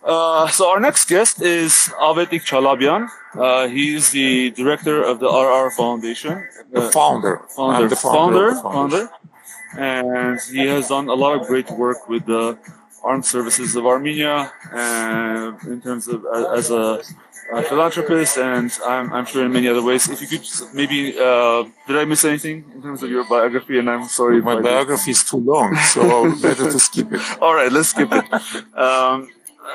So our next guest is Avetik Chalabyan. He is the director of the Arar Foundation. The founder. I'm the founder of the foundation. And he has done a lot of great work with the armed services of Armenia, and in terms of as a philanthropist, and I'm sure in many other ways. If you could maybe, did I miss anything in terms of your biography? And I'm sorry. My biography is too long, so better to skip it. All right, let's skip it.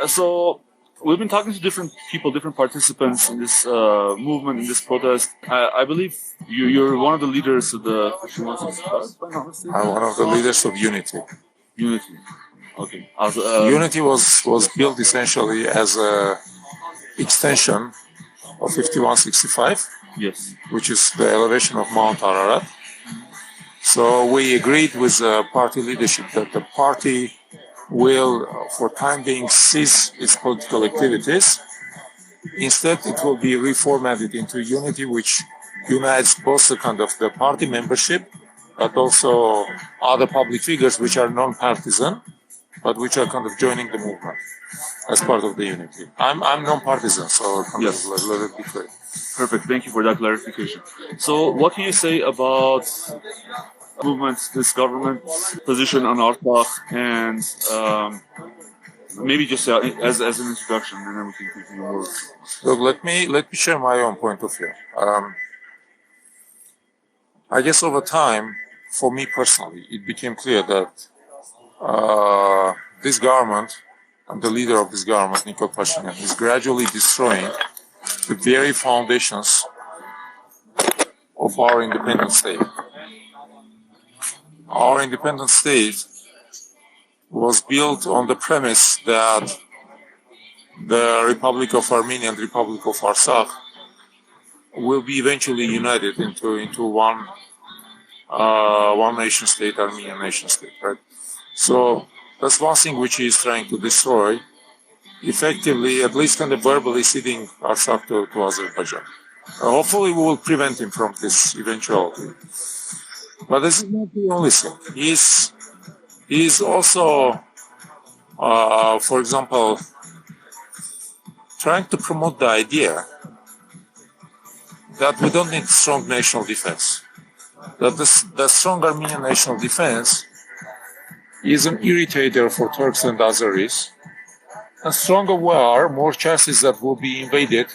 So we've been talking to different people, different participants in this movement, in this protest. I believe you're one of the leaders of the. I'm one of the leaders of Unity. Unity. Okay. Unity was built essentially as a extension of 5165. Yes. Which is the elevation of Mount Ararat. So we agreed with the party leadership that the party will, for time being, cease its political activities. Instead, it will be reformatted into Unity, which unites both the kind of the party membership, but also other public figures which are non-partisan, but which are kind of joining the movement as part of the Unity. I'm non-partisan, so yes. Let it be clear. Perfect. Thank you for that clarification. So, what can you say about movements, this government's position on Artsakh, and maybe just as an introduction, and then we can continue more. Look, let me share my own point of view. I guess over time, for me personally, it became clear that this government and the leader of this government, Nikol Pashinyan, is gradually destroying the very foundations of our independent state. Our independent state was built on the premise that the Republic of Armenia and the Republic of Artsakh will be eventually united into one nation state, Armenian nation state, right? So that's one thing which he is trying to destroy, effectively, at least kind of verbally ceding Artsakh to Azerbaijan. Hopefully we will prevent him from this eventuality. But this is not the only thing. He's also, for example, trying to promote the idea that we don't need strong national defense. That the strong Armenian national defense is an irritator for Turks and Azeris. And stronger we are, more chances that we'll be invaded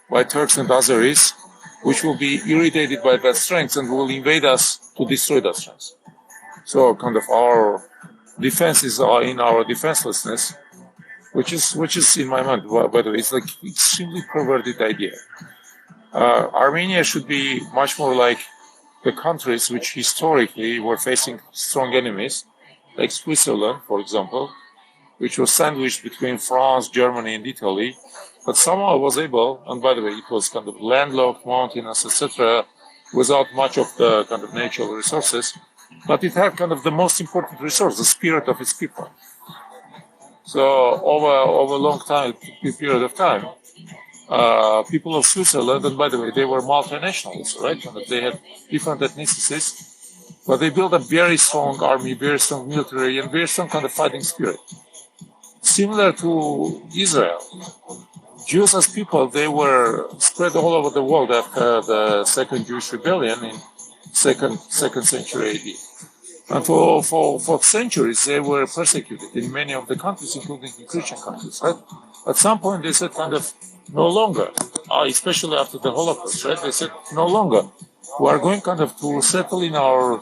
by Turks and Azeris, which will be irritated by that strength and will invade us to destroy that strength. So kind of our defenses are in our defenselessness, which is in my mind, by the way, it's like extremely perverted idea. Armenia should be much more like the countries which historically were facing strong enemies, like Switzerland, for example, which was sandwiched between France, Germany, and Italy, but somehow was able, and by the way, it was kind of landlocked, mountainous, etc., without much of the kind of natural resources, but it had kind of the most important resource, the spirit of its people. So over a long period of time, people of Switzerland, and by the way, they were multinationals, right? And they had different ethnicities, but they built a very strong army, very strong military, and very strong kind of fighting spirit. Similar to Israel, Jews as people, they were spread all over the world after the Second Jewish Rebellion in second century AD. And for centuries, they were persecuted in many of the countries, including the Christian countries, right? At some point, they said kind of, no longer, especially after the Holocaust, right? They said, no longer. We are going kind of to settle in our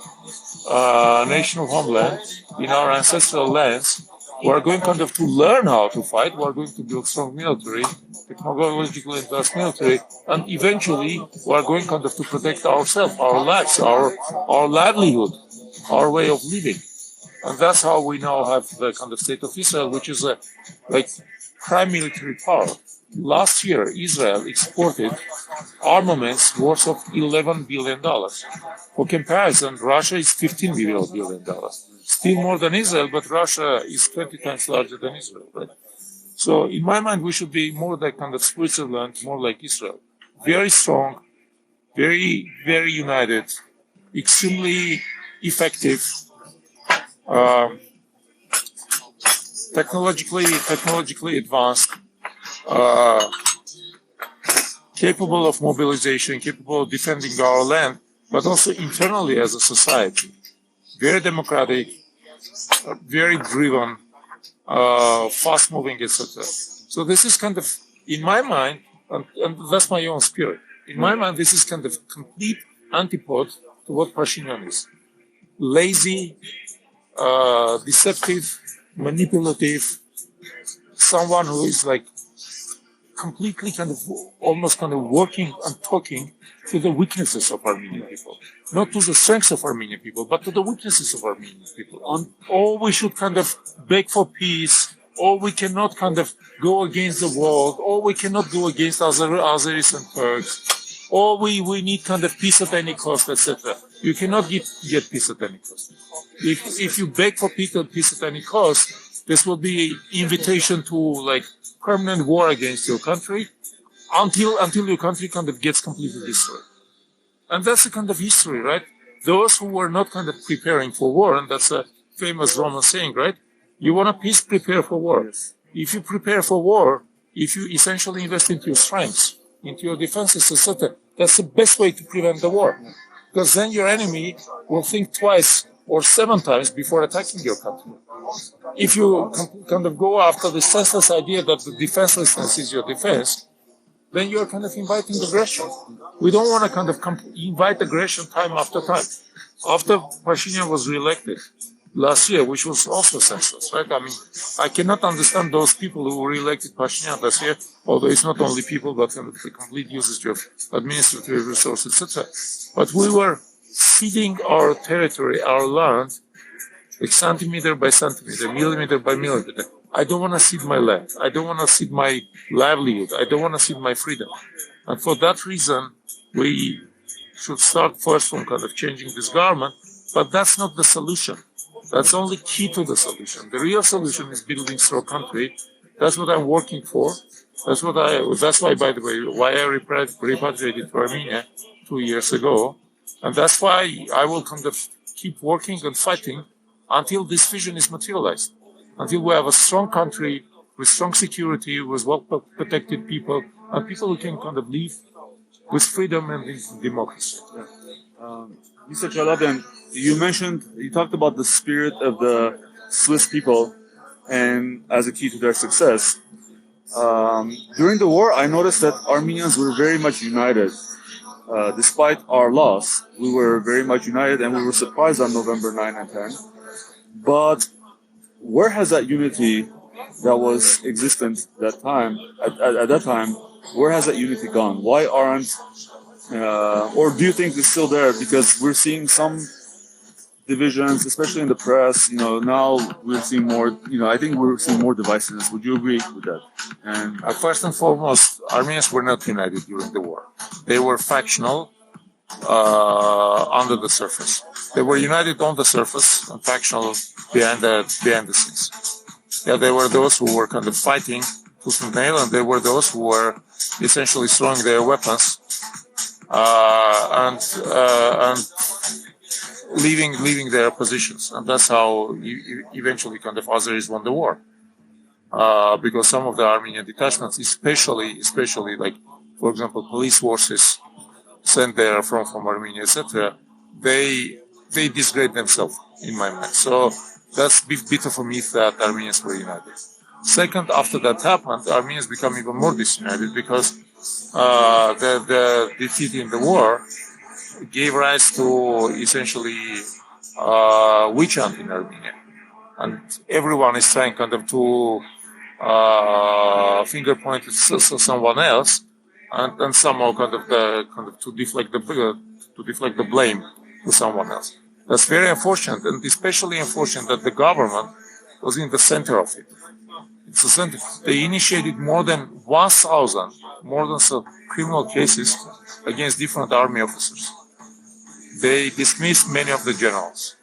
national homeland, in our ancestral lands. We are going kind of to learn how to fight. We are going to build strong military, technologically advanced military, and eventually we are going kind of to protect ourselves, our lives, our livelihood, our way of living. And that's how we now have the kind of state of Israel, which is a like prime military power. Last year, Israel exported armaments worth of $11 billion. For comparison, Russia is $15 billion. Still more than Israel, but Russia is 20 times larger than Israel, right? So in my mind, we should be more like kind of Switzerland, more like Israel. Very strong, very, very united, extremely effective. technologically advanced, uh, capable of mobilization, capable of defending our land, but also internally as a society. Very democratic, very driven, fast-moving, etc. So this is kind of, in my mind, and that's my own spirit. In my mind, this is kind of complete antipode to what Pashinyan is. Lazy, deceptive, manipulative, someone who is like completely kind of almost kind of working and talking to the weaknesses of Armenian people, not to the strengths of Armenian people, but to the weaknesses of Armenian people. Or we should kind of beg for peace, or we cannot kind of go against the world, or we cannot go against Azeris and Turks, or we need kind of peace at any cost, etc. You cannot get peace at any cost. If you beg for peace at any cost, this will be invitation to like permanent war against your country until your country kind of gets completely destroyed. And that's a kind of history, right? Those who were not kind of preparing for war, and that's a famous Roman saying, right? You want a peace, prepare for war. Yes. If you prepare for war, if you essentially invest into your strengths, into your defenses, etc., that's the best way to prevent the war. Because then your enemy will think twice or 7 times before attacking your country. If you kind of go after the senseless idea that the defenselessness is your defense, then you're kind of inviting aggression. We don't want to kind of invite aggression time after time. After Pashinyan was reelected last year, which was also senseless, right? I mean, I cannot understand those people who reelected Pashinyan last year, although it's not only people, but kind of the complete usage of administrative resources, etc. But we were ceding our territory, our land, like centimeter by centimeter, millimeter by millimeter. I don't want to cede my land. I don't want to cede my livelihood. I don't want to cede my freedom. And for that reason, we should start first from kind of changing this government, but that's not the solution. That's only key to the solution. The real solution is building strong country. That's what I'm working for. That's why, by the way, why I repatriated to Armenia 2 years ago. And that's why I will kind of keep working and fighting until this vision is materialized. Until we have a strong country with strong security, with well-protected people, and people who can kind of live with freedom and democracy. Mr. Chalabyan, you talked about the spirit of the Swiss people and as a key to their success. During the war, I noticed that Armenians were very much united. Despite our loss, we were very much united, and we were surprised on November 9 and 10. But where has that unity that was existent at that time, where has that unity gone? Why aren't, or do you think it's still there? Because we're seeing some divisions, especially in the press. Now we're seeing more. I think we're seeing more divisiveness. Would you agree with that? And first and foremost, Armenians were not united during the war. They were factional under the surface. They were united on the surface and factional behind the scenes. Yeah, there were those who were kind of fighting tooth and nail, and there were those who were essentially throwing their weapons and leaving their positions. And that's how eventually kind of Azeris won the war. Because some of the Armenian detachments, especially like, for example, police forces sent there from Armenia, etc., they disgrade themselves, in my mind. So that's a bit of a myth that Armenians were united. Second, after that happened, Armenians become even more disunited because the defeat in the war gave rise to essentially witch hunt in Armenia. And everyone is trying kind of to finger point at someone else, and somehow kind of to deflect the blame to someone else. That's very unfortunate, and especially unfortunate that the government was in the center of it. It's the center. They initiated more than 1,000 criminal cases against different army officers. They dismissed many of the generals.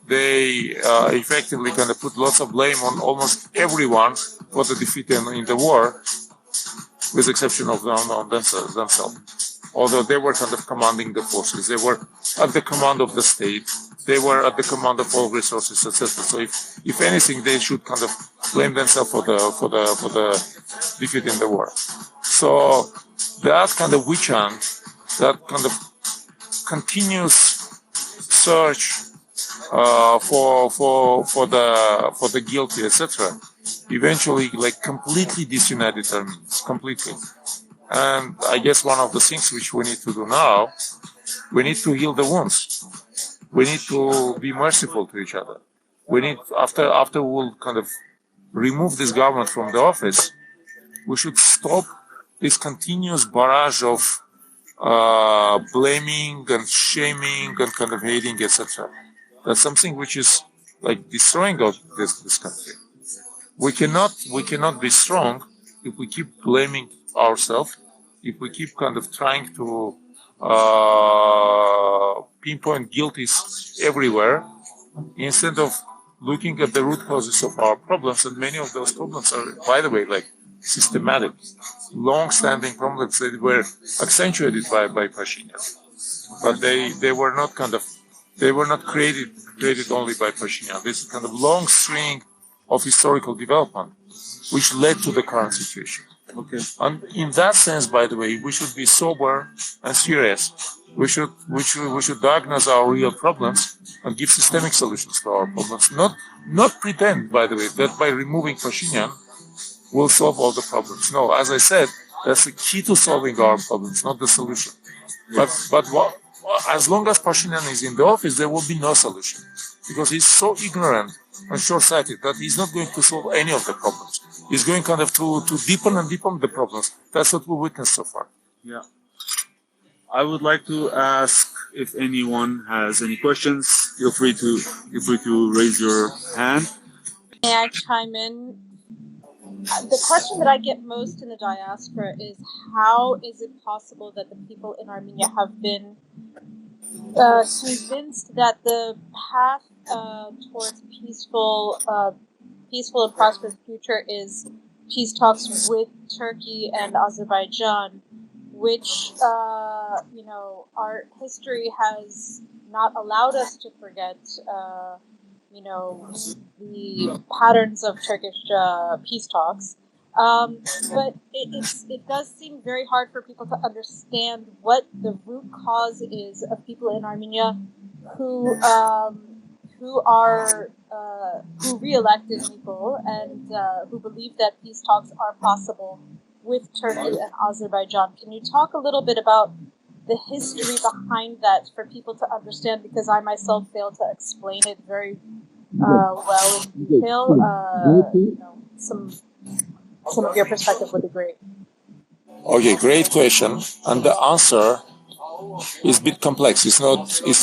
They effectively kind of put lots of blame on almost everyone for the defeat in the war, with the exception of themselves. although they were kind of commanding the forces. They were at the command of the state. They were at the command of all resources, etc. So if anything, they should kind of blame themselves for the defeat in the war. So that kind of witch hunt, that kind of continuous search for the guilty, etc., eventually like completely disunited Armenians, completely. And I guess one of the things which we need to do now, we need to heal the wounds. We need to be merciful to each other. We need, after we'll kind of remove this government from the office, we should stop this continuous barrage of blaming and shaming and kind of hating, etc. That's something which is like destroying this country. We cannot be strong if we keep blaming ourselves, if we keep kind of trying to pinpoint guilties everywhere, instead of looking at the root causes of our problems. And many of those problems are, by the way, like systematic, long-standing problems that were accentuated by Pashinyan. But they were not created only by Pashinyan. This is kind of long string of historical development which led to the current situation. Okay. And in that sense, by the way, we should be sober and serious. We should diagnose our real problems and give systemic solutions to our problems. Not pretend, by the way, that by removing Pashinyan we'll solve all the problems. No, as I said, that's the key to solving our problems, not the solution. Yes. But as long as Pashinyan is in the office, there will be no solution, because he's so ignorant and short-sighted that he's not going to solve any of the problems. He's going kind of to deepen and deepen the problems. That's what we witnessed so far. Yeah. I would like to ask if anyone has any questions. Feel free to raise your hand. May I chime in? The question that I get most in the diaspora is, how is it possible that the people in Armenia have been convinced that the path towards peaceful and prosperous future is peace talks with Turkey and Azerbaijan, which our history has not allowed us to forget. The patterns of Turkish peace talks. But it does seem very hard for people to understand what the root cause is of people in Armenia who re-elected people and who believe that peace talks are possible with Turkey and Azerbaijan. Can you talk a little bit about the history behind that for people to understand, because I myself failed to explain it very well in detail. Some of your perspective would be great. Okay, great question, and the answer is a bit complex. It's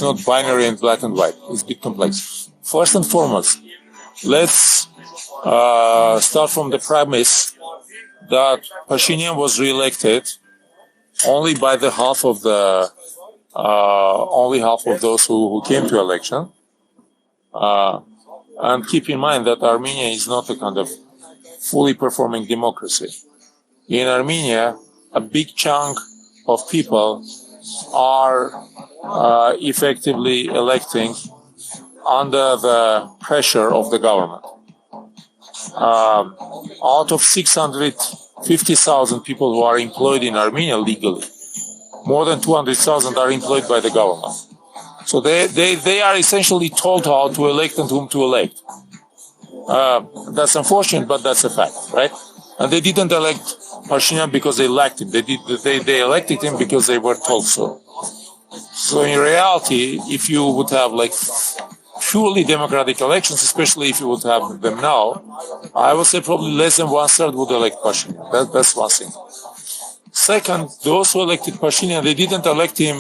not binary and black and white. It's a bit complex. First and foremost, let's start from the premise that Pashinyan was re-elected only by the half of those who came to election, and keep in mind that Armenia is not a kind of fully performing democracy. In Armenia, a big chunk of people are effectively electing under the pressure of the government. Out of 650,000 people who are employed in Armenia legally, more than 200,000 are employed by the government. So they are essentially told how to elect and whom to elect. That's unfortunate, but that's a fact, right? And they didn't elect Pashinyan because they liked him. They elected him because they were told so. So in reality, if you would have like purely democratic elections, especially if you would have them now, I would say probably less than 1/3 would elect Pashinyan. That's one thing. Second, those who elected Pashinyan, they didn't elect him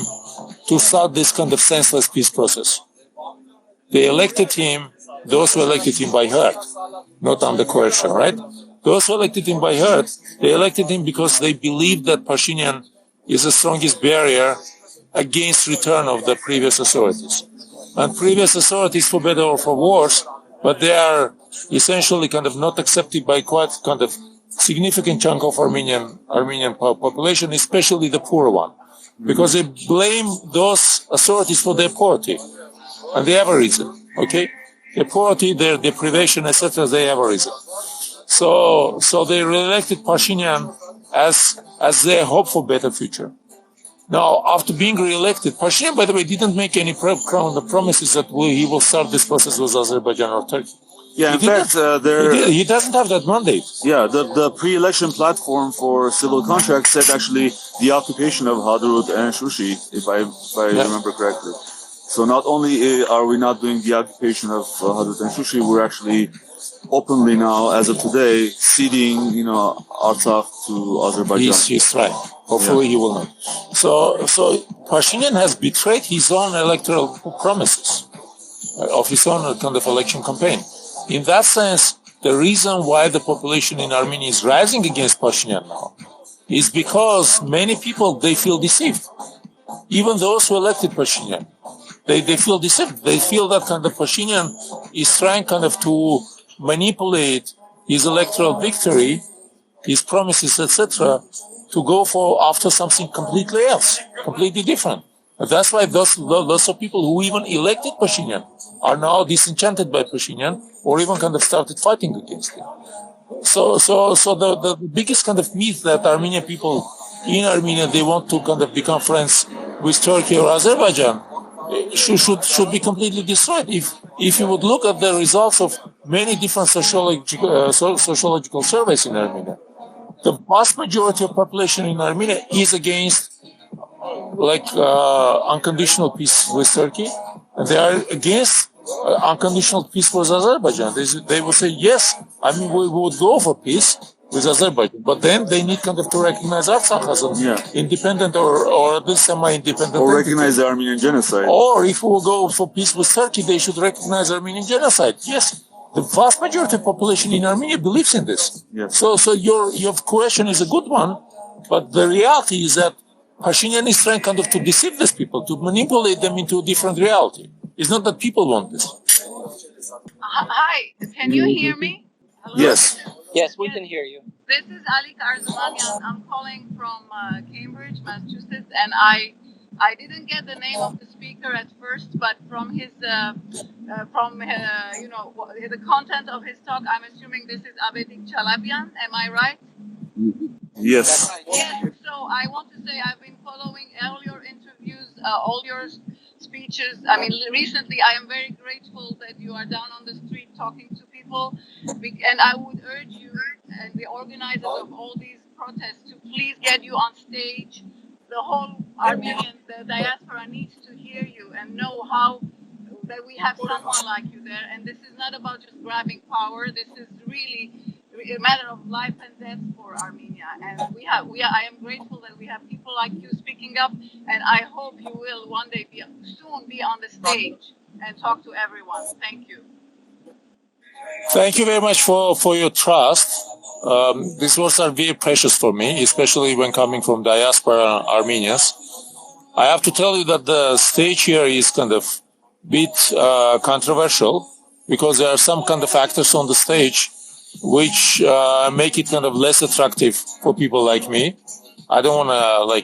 to start this kind of senseless peace process. They elected him, those who elected him by heart, not under coercion, right? Those who elected him by heart, they elected him because they believed that Pashinyan is the strongest barrier against return of the previous authorities. And previous authorities, for better or for worse, but they are essentially kind of not accepted by quite kind of significant chunk of Armenian population, especially the poor one. because they blame those authorities for their poverty. And they have a reason, okay? Their poverty, their deprivation, etc., they have a reason. So they re-elected Pashinyan as their hope for better future. Now, after being re-elected, Pashinyan, by the way, didn't make any promises that he will start this process with Azerbaijan or Turkey. Yeah, in fact, he doesn't have that mandate. Yeah, the pre-election platform for civil contracts said actually the occupation of Hadrut and Shushi, if I remember correctly. So not only are we not doing the occupation of Hadrut and Shushi, we're actually openly now, as of today, ceding, Artsakh to Azerbaijan. He's right. Hopefully he will not. So Pashinyan has betrayed his own electoral promises of his own kind of election campaign. In that sense, the reason why the population in Armenia is rising against Pashinyan now is because many people, they feel deceived. Even those who elected Pashinyan, they feel deceived. They feel that kind of Pashinyan is trying kind of to manipulate his electoral victory, his promises, etc., to go after something completely else, completely different. And that's why lots of people who even elected Pashinyan are now disenchanted by Pashinyan, or even kind of started fighting against him. So the biggest kind of myth that Armenian people in Armenia, they want to kind of become friends with Turkey or Azerbaijan, should be completely destroyed. If you would look at the results of many different sociological surveys in Armenia, the vast majority of population in Armenia is against unconditional peace with Turkey, and they are against unconditional peace with Azerbaijan. They will say, yes, we would go for peace with Azerbaijan, but then they need kind of to recognize Artsakh as an independent or at least semi-independent or recognize the Armenian genocide. Or if we will go for peace with Turkey, they should recognize Armenian genocide. Yes, the vast majority of population in Armenia believes in this. Yes. So your question is a good one, but the reality is that Pashinyan is trying kind of to deceive these people, to manipulate them into a different reality. It's not that people want this. Hi, can you hear me? Hello? Yes. Yes, we can hear you. This is Avetik Chalabyan. I'm calling from Cambridge, Massachusetts, and I didn't get the name of the speaker at first, but from his the content of his talk, I'm assuming this is Avetik Chalabyan. Am I right? Yes. Yes. So I want to say I've been following all your interviews, all your speeches. I mean, recently I am very grateful that you are down on the street talking to people, and I would urge you and the organizers of all these protests to please get you on stage. The whole Armenian diaspora needs to hear you and know how that we have someone like you there. And this is not about just grabbing power. This is really a matter of life and death for Armenia. And I am grateful that we have people like you speaking up. And I hope you will one day soon be on the stage and talk to everyone. Thank you. Thank you very much for your trust. These words are very precious for me, especially when coming from diaspora Armenians. I have to tell you that the stage here is kind of bit controversial because there are some kind of factors on the stage which make it kind of less attractive for people like me. I don't want to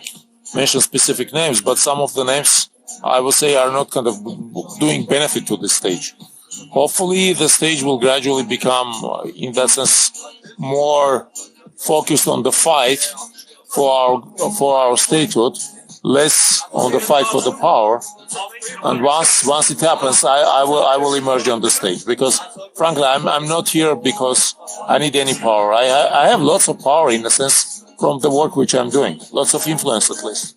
mention specific names, but some of the names I would say are not kind of doing benefit to this stage. Hopefully the stage will gradually become, in that sense, more focused on the fight for our statehood, less on the fight for the power. And once it happens, I will emerge on the stage, because frankly, I'm not here because I need any power. I have lots of power in a sense from the work which I'm doing, lots of influence at least,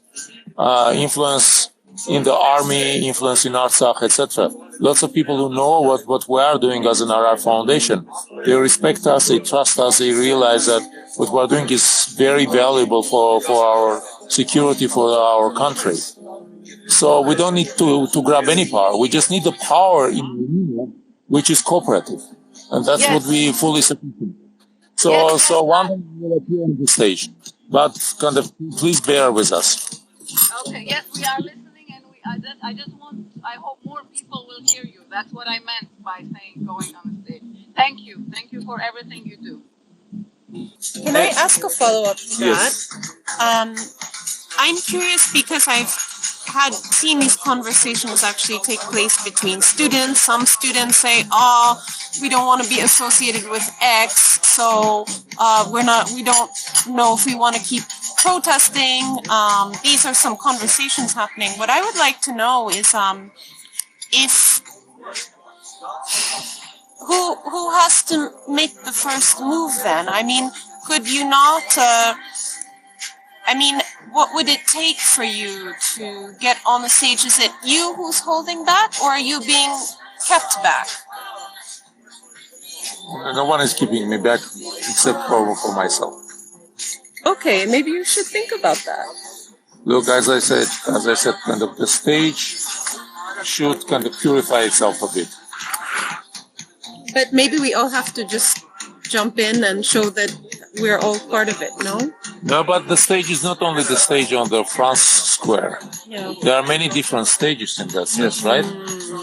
influence in the army, influence in Artsakh, etc. Lots of people who know what we are doing as an Arar Foundation. They respect us, they trust us, they realize that what we're doing is very valuable for our security, for our country. So we don't need to grab any power. We just need the power in Armenia, which is cooperative. And that's what we fully support. So one day we will appear on the stage. But kind of please bear with us. Okay, yes, we are listening, and I hope more people will hear you. That's what I meant by saying going on the stage. Thank you for everything you do. Can I ask a follow-up to that? Yes. I'm curious because I've had seen these conversations actually take place between students. Some students say, "Oh, we don't want to be associated with X, so we don't know if we want to keep protesting." These are some conversations happening. What I would like to know is if who has to make the first move then? I mean, could you not? What would it take for you to get on the stage? Is it you who's holding back, or are you being kept back? No one is keeping me back except for myself. Okay, maybe you should think about that. Look, as I said, kind of the stage should kind of purify itself a bit. But maybe we all have to just jump in and show that we're all part of it, no? No, but the stage is not only the stage on the France Square. Yeah. There are many different stages in that sense, right?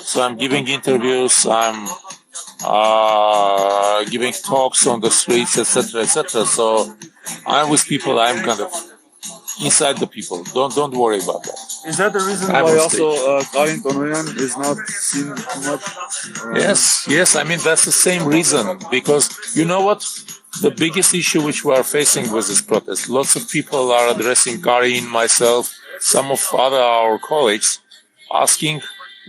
So I'm giving interviews, I'm giving talks on the streets, etc., etc. So I'm with people, I'm kind of inside the people. Don't worry about that. Is that the reason why also Karin Tonoyan is not seen too much? Yes. I mean, that's the same reason. Because you know what? The biggest issue which we are facing with this protest, lots of people are addressing Karin, myself, some of our colleagues, asking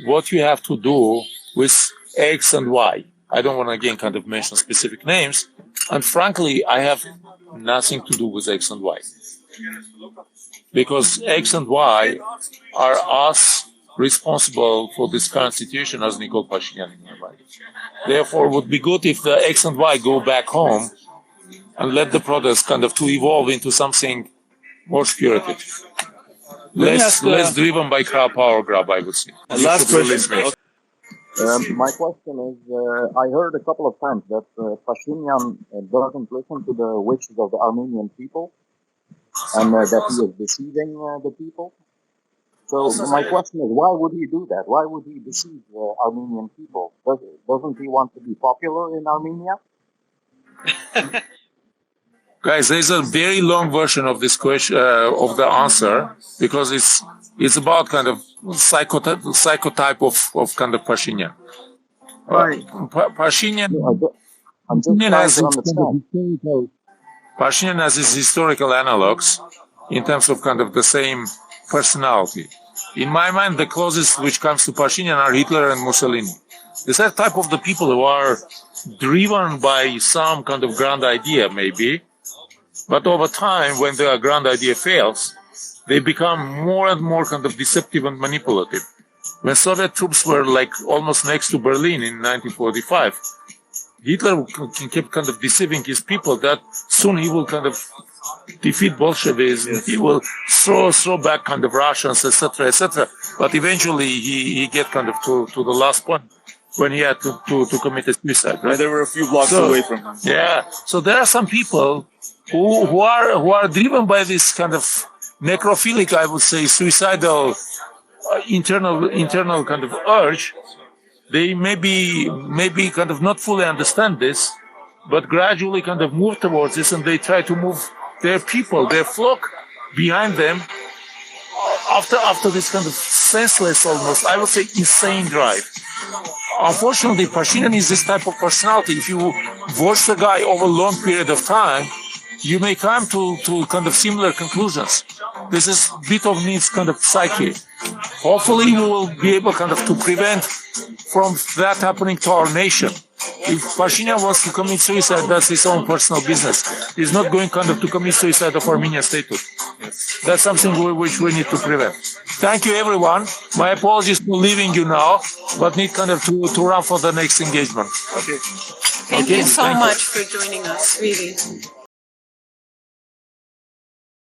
what you have to do with X and Y. I don't want to again kind of mention specific names. And frankly, I have nothing to do with X and Y. Because X and Y are us responsible for this current situation as Nikol Pashinyan in my mind. Therefore, it would be good if the X and Y go back home and let the protest kind of to evolve into something more spirited. Less driven by power grab, I would say. Last question. My question is, I heard a couple of times that Pashinyan doesn't listen to the wishes of the Armenian people and that he is deceiving the people. So my question is, why would he do that? Why would he deceive Armenian people? Doesn't he want to be popular in Armenia? Guys, there's a very long version of this question, of the answer, because it's about kind of psychotype of kind of Pashinyan. Right. Pashinyan has his historical analogs in terms of kind of the same personality. In my mind, the closest which comes to Pashinyan are Hitler and Mussolini. These are type of the people who are driven by some kind of grand idea, maybe. But over time, when their grand idea fails, they become more and more kind of deceptive and manipulative. When Soviet troops were like almost next to Berlin in 1945, Hitler kept kind of deceiving his people that soon he will kind of defeat Bolshevism, yes. He will throw back kind of Russians, etc., etc. But eventually he get kind of to the last point when he had to commit a suicide. Right? Yeah, there were a few blocks away from him. Yeah. So there are some people who are driven by this kind of necrophilic, I would say, suicidal internal kind of urge. They maybe kind of not fully understand this, but gradually kind of move towards this, and they try to move their people, their flock behind them after this kind of senseless, almost, I would say, insane drive. Unfortunately, Pashinyan is this type of personality. If you watch the guy over a long period of time, you may come to kind of similar conclusions. This is a bit of Nietzsche's kind of psyche. Hopefully, we will be able kind of to prevent from that happening to our nation. If Pashinyan wants to commit suicide, that's his own personal business. He's not going kind of to commit suicide of Armenian statehood. That's something which we need to prevent. Thank you, everyone. My apologies for leaving you now, but need kind of to run for the next engagement. Thank you so much for joining us, really.